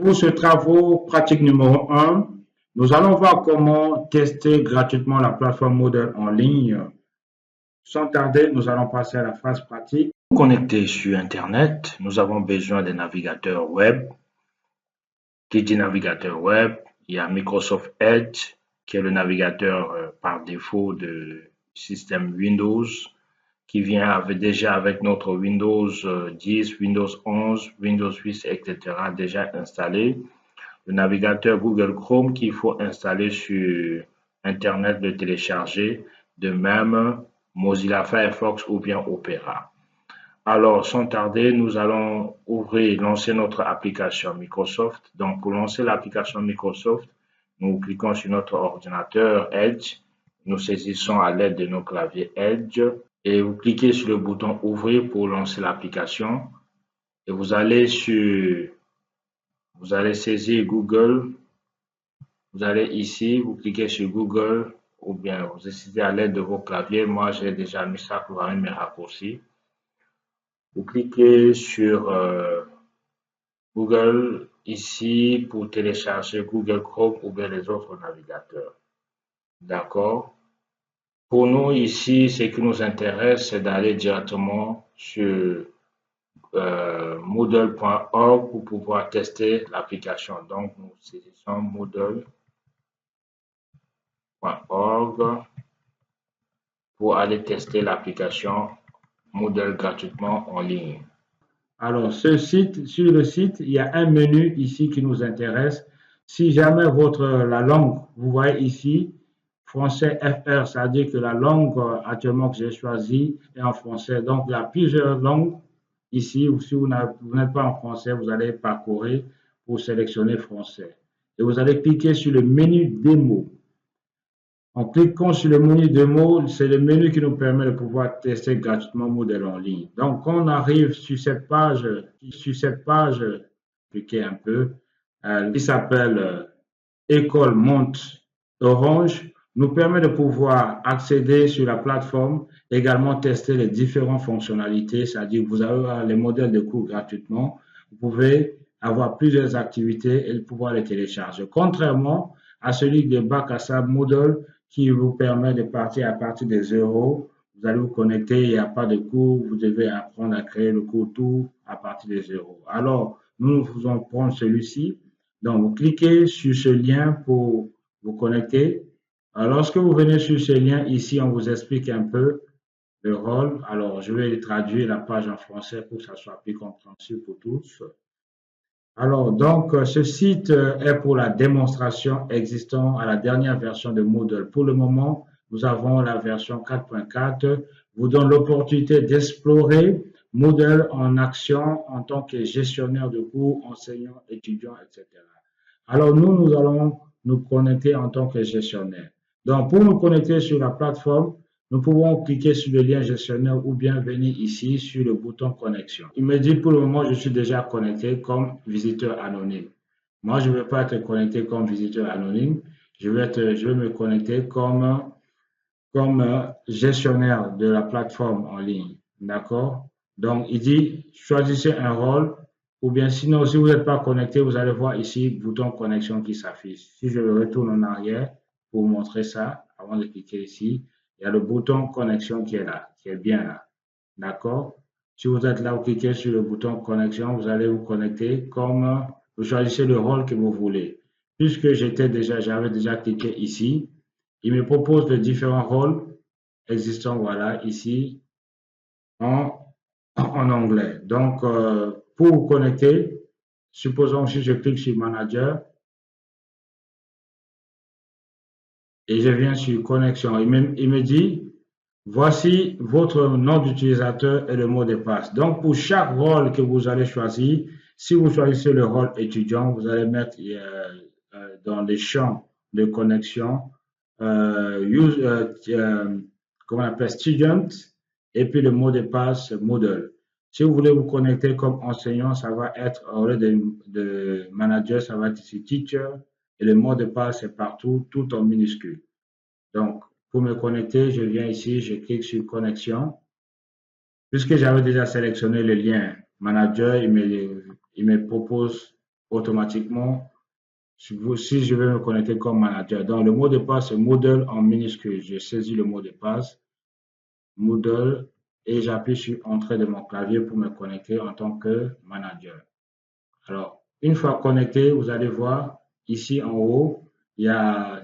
Pour ce travaux pratique numéro un, nous allons voir comment tester gratuitement la plateforme Moodle en ligne. Sans tarder, nous allons passer à la phase pratique. Connecté sur Internet, nous avons besoin des navigateurs web. Qui dit navigateur web, il y a Microsoft Edge, qui est le navigateur par défaut de système Windows, qui vient déjà avec notre Windows 10, Windows 11, Windows 8, etc. déjà installé. Le navigateur Google Chrome qu'il faut installer sur Internet, le télécharger. De même, Mozilla Firefox ou bien Opera. Alors, sans tarder, nous allons lancer notre application Microsoft. Donc, pour lancer l'application Microsoft, nous cliquons sur notre ordinateur Edge. Nous saisissons à l'aide de nos claviers Edge et vous cliquez sur le bouton Ouvrir pour lancer l'application. Et vous allez saisir Google. Vous allez ici, vous cliquez sur Google ou bien vous décidez à l'aide de vos claviers. Moi, j'ai déjà mis ça pour mes raccourcis. Vous cliquez sur Google ici pour télécharger Google Chrome ou bien les autres navigateurs. D'accord? Pour nous ici, ce qui nous intéresse, c'est d'aller directement sur moodle.org pour pouvoir tester l'application. Donc, nous saisissons moodle.org pour aller tester l'application Moodle gratuitement en ligne. Alors, sur le site, il y a un menu ici qui nous intéresse. Si jamais la langue, vous voyez ici, français FR, c'est-à-dire que la langue actuellement que j'ai choisie est en français. Donc, il y a plusieurs langues ici. Si vous n'êtes pas en français, vous allez parcourir pour sélectionner français. Et vous allez cliquer sur le menu démo. En cliquant sur le menu démo, c'est le menu qui nous permet de pouvoir tester gratuitement Moodle en ligne. Donc, quand on arrive sur cette page, cliquez un peu, qui s'appelle École Monte Orange, nous permet de pouvoir accéder sur la plateforme, également tester les différentes fonctionnalités, c'est-à-dire que vous avez les modèles de cours gratuitement, vous pouvez avoir plusieurs activités et pouvoir les télécharger. Contrairement à celui de bac à sable Moodle qui vous permet de partir à partir de zéro. Vous allez vous connecter, il n'y a pas de cours, vous devez apprendre à créer le cours tout à partir de zéro. Alors, nous allons prendre celui-ci. Donc, vous cliquez sur ce lien pour vous connecter. Alors, lorsque vous venez sur ce lien, ici, on vous explique un peu le rôle. Alors, je vais traduire la page en français pour que ça soit plus compréhensible pour tous. Alors, donc, ce site est pour la démonstration existant à la dernière version de Moodle. Pour le moment, nous avons la version 4.4, vous donne l'opportunité d'explorer Moodle en action en tant que gestionnaire de cours, enseignant, étudiant, etc. Alors, nous allons nous connecter en tant que gestionnaire. Donc, pour nous connecter sur la plateforme, nous pouvons cliquer sur le lien gestionnaire ou bien venir ici sur le bouton connexion. Il me dit pour le moment, je suis déjà connecté comme visiteur anonyme. Moi, je ne vais pas être connecté comme visiteur anonyme. Je vais me connecter comme gestionnaire de la plateforme en ligne. D'accord? Donc, il dit choisissez un rôle ou bien sinon, si vous n'êtes pas connecté, vous allez voir ici bouton connexion qui s'affiche. Si je retourne en arrière pour vous montrer ça, avant de cliquer ici, il y a le bouton connexion qui est là, qui est bien là. D'accord? Si vous êtes là, vous cliquez sur le bouton connexion, vous allez vous connecter comme vous choisissez le rôle que vous voulez. Puisque j'avais déjà cliqué ici, il me propose de différents rôles existants, voilà, ici, en anglais. Donc, pour vous connecter, supposons que si je clique sur Manager et je viens sur Connexion, il me dit, voici votre nom d'utilisateur et le mot de passe. Donc, pour chaque rôle que vous allez choisir, si vous choisissez le rôle étudiant, vous allez mettre dans les champs de connexion comment on appelle student et puis le mot de passe Moodle. Si vous voulez vous connecter comme enseignant, ça va être au lieu de manager, ça va être ici teacher et le mot de passe est partout, tout en minuscule. Donc, pour me connecter, je viens ici, je clique sur connexion. Puisque j'avais déjà sélectionné le lien manager, il me propose automatiquement si je veux me connecter comme manager. Donc, le mot de passe, c'est Moodle en minuscule. Je saisis le mot de passe, Moodle, et j'appuie sur Entrée de mon clavier pour me connecter en tant que manager. Alors, une fois connecté, vous allez voir ici en haut, il y a,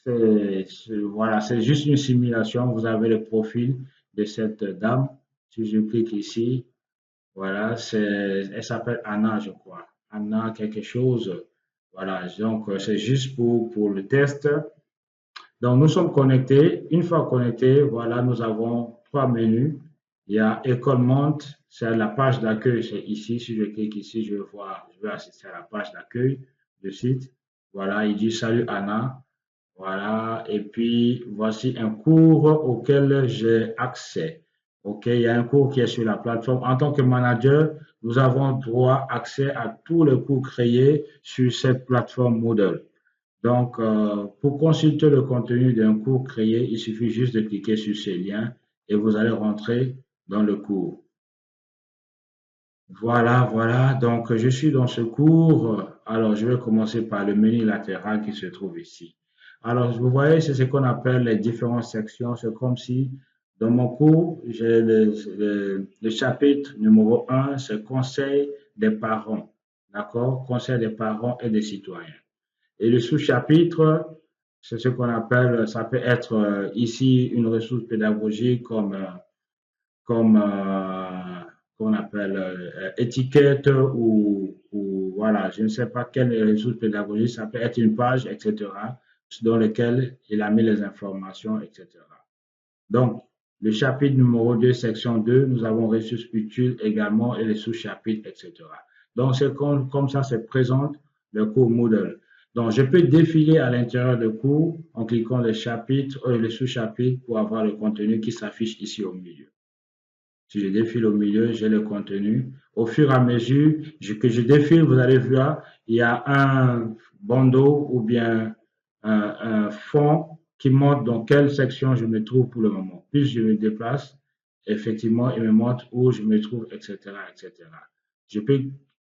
voilà, c'est juste une simulation. Vous avez le profil de cette dame. Si je clique ici, voilà, elle s'appelle Anna, je crois. Anna quelque chose. Voilà, donc c'est juste pour le test. Donc nous sommes connectés. Une fois connectés, voilà, nous avons trois menus. Il y a École Monte, c'est la page d'accueil, c'est ici. Si je clique ici, je vais assister à la page d'accueil du site. Voilà, il dit Salut Anna. Voilà, et puis voici un cours auquel j'ai accès. OK, il y a un cours qui est sur la plateforme. En tant que manager, nous avons droit accès à tous les cours créés sur cette plateforme Moodle. Donc, pour consulter le contenu d'un cours créé, il suffit juste de cliquer sur ce lien et vous allez rentrer dans le cours. Voilà, voilà. Donc, je suis dans ce cours. Alors, je vais commencer par le menu latéral qui se trouve ici. Alors, vous voyez, c'est ce qu'on appelle les différentes sections. C'est comme si, dans mon cours, j'ai le chapitre numéro 1, c'est Conseil des parents. D'accord? Conseil des parents et des citoyens. Et le sous-chapitre, c'est ce qu'on appelle, ça peut être ici une ressource pédagogique comme qu'on appelle étiquette ou voilà, je ne sais pas quelle ressource pédagogique, ça peut être une page, etc., dans lequel il a mis les informations, etc. Donc, le chapitre numéro 2, section 2, nous avons ressources utiles également et les sous-chapitres, etc. Donc, c'est comme ça se présente le cours Moodle. Donc, je peux défiler à l'intérieur du cours en cliquant les chapitres et les sous-chapitres pour avoir le contenu qui s'affiche ici au milieu. Si je défile au milieu, j'ai le contenu. Au fur et à mesure que je défile, vous allez voir, il y a un bandeau ou bien un fond qui montre dans quelle section je me trouve pour le moment. Plus je me déplace, effectivement, il me montre où je me trouve, etc., etc. Je peux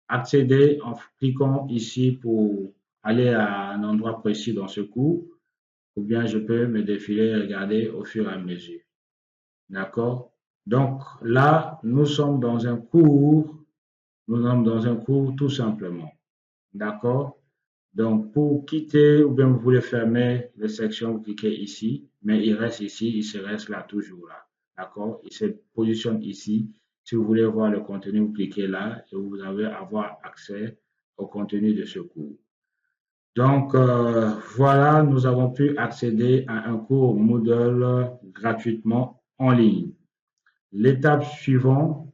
accéder en cliquant ici pour aller à un endroit précis dans ce cours, ou bien je peux me défiler et regarder au fur et à mesure. D'accord? Donc là, nous sommes dans un cours, tout simplement. D'accord? Donc pour quitter ou bien vous voulez fermer les sections, vous cliquez ici, mais il reste ici, il se reste là, toujours là. D'accord? Il se positionne ici. Si vous voulez voir le contenu, vous cliquez là et vous allez avoir accès au contenu de ce cours. Donc voilà, nous avons pu accéder à un cours Moodle gratuitement en ligne. L'étape suivante,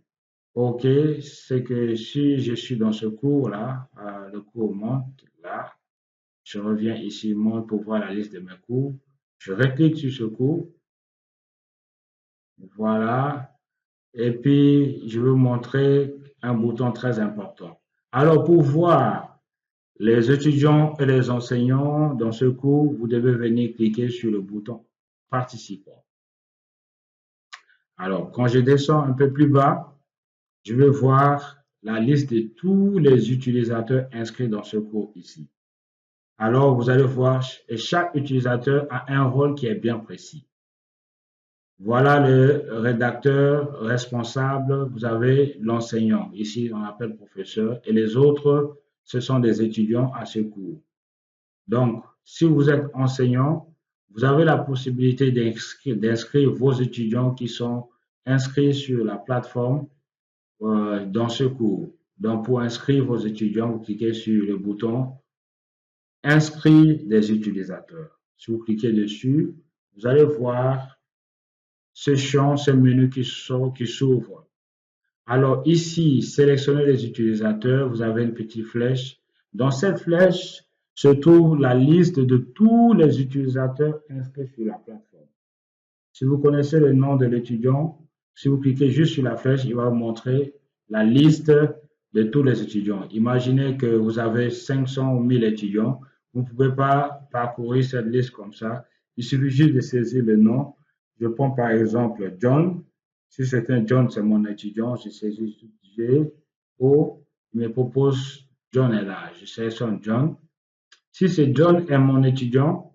OK, c'est que si je suis dans ce cours-là, le cours monte là, je reviens ici, monte pour voir la liste de mes cours. Je reclique sur ce cours. Voilà. Et puis, je veux montrer un bouton très important. Alors, pour voir les étudiants et les enseignants dans ce cours, vous devez venir cliquer sur le bouton Participants. Alors, quand je descends un peu plus bas, je vais voir la liste de tous les utilisateurs inscrits dans ce cours ici. Alors, vous allez voir, et chaque utilisateur a un rôle qui est bien précis. Voilà le rédacteur responsable, vous avez l'enseignant, ici on appelle professeur, et les autres, ce sont des étudiants à ce cours. Donc, si vous êtes enseignant, vous avez la possibilité d'inscrire vos étudiants qui sont inscrits sur la plateforme dans ce cours. Donc, pour inscrire vos étudiants, vous cliquez sur le bouton Inscrire des utilisateurs. Si vous cliquez dessus, vous allez voir ce champ, ce menu qui s'ouvre. Alors ici, sélectionnez les utilisateurs, vous avez une petite flèche. Dans cette flèche se trouve la liste de tous les utilisateurs inscrits sur la plateforme. Si vous connaissez le nom de l'étudiant, si vous cliquez juste sur la flèche, il va vous montrer la liste de tous les étudiants. Imaginez que vous avez 500 ou 1000 étudiants. Vous ne pouvez pas parcourir cette liste comme ça. Il suffit juste de saisir le nom. Je prends par exemple John. Si c'est un John, c'est mon étudiant. Je saisis G, O. Il me propose John est là. Je sélectionne John. Si c'est John est mon étudiant,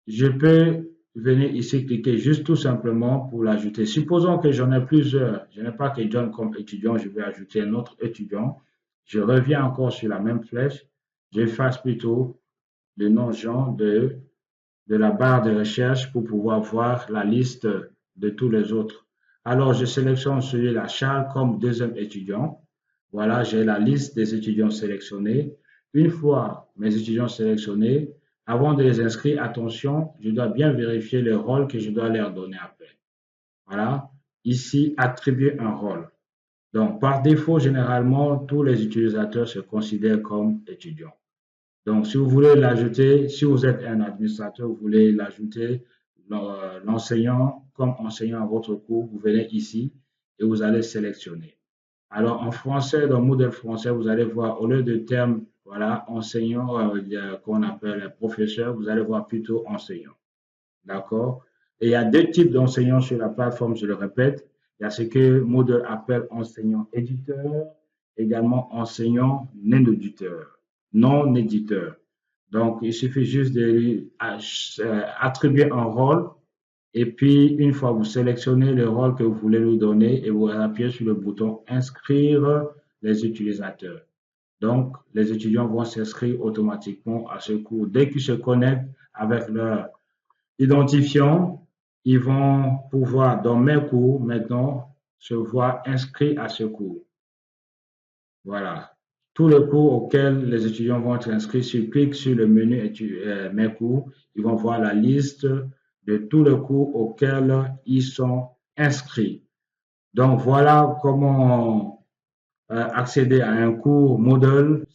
je peux venir ici cliquer juste tout simplement pour l'ajouter. Supposons que j'en ai plusieurs. Je n'ai pas que John comme étudiant. Je vais ajouter un autre étudiant. Je reviens encore sur la même flèche. J'efface plutôt le nom Jean de la barre de recherche pour pouvoir voir la liste de tous les autres. Alors, je sélectionne celui-là, Charles, comme deuxième étudiant. Voilà, j'ai la liste des étudiants sélectionnés. Une fois mes étudiants sélectionnés, avant de les inscrire, attention, je dois bien vérifier le rôle que je dois leur donner après. Voilà, ici, attribuer un rôle. Donc, par défaut, généralement, tous les utilisateurs se considèrent comme étudiants. Donc, si vous voulez l'ajouter, si vous êtes un administrateur, vous voulez l'ajouter, l'enseignant comme enseignant à votre cours, vous venez ici et vous allez sélectionner. Alors, en français, dans le modèle français, vous allez voir, au lieu de terme, voilà, enseignant, qu'on appelle professeur, vous allez voir plutôt enseignant. D'accord? Et il y a deux types d'enseignants sur la plateforme, je le répète. Il y a ce que Moodle appelle enseignant-éditeur, également enseignant non-éditeur. Donc, il suffit juste de attribuer un rôle et puis, une fois vous sélectionnez le rôle que vous voulez lui donner et vous appuyez sur le bouton inscrire les utilisateurs. Donc, les étudiants vont s'inscrire automatiquement à ce cours. Dès qu'ils se connectent avec leur identifiant, ils vont pouvoir, dans mes cours, maintenant, se voir inscrits à ce cours. Voilà. Tous les cours auxquels les étudiants vont être inscrits, s'ils cliquent sur le menu mes cours, ils vont voir la liste de tous les cours auxquels ils sont inscrits. Donc, voilà comment accéder à un cours Moodle.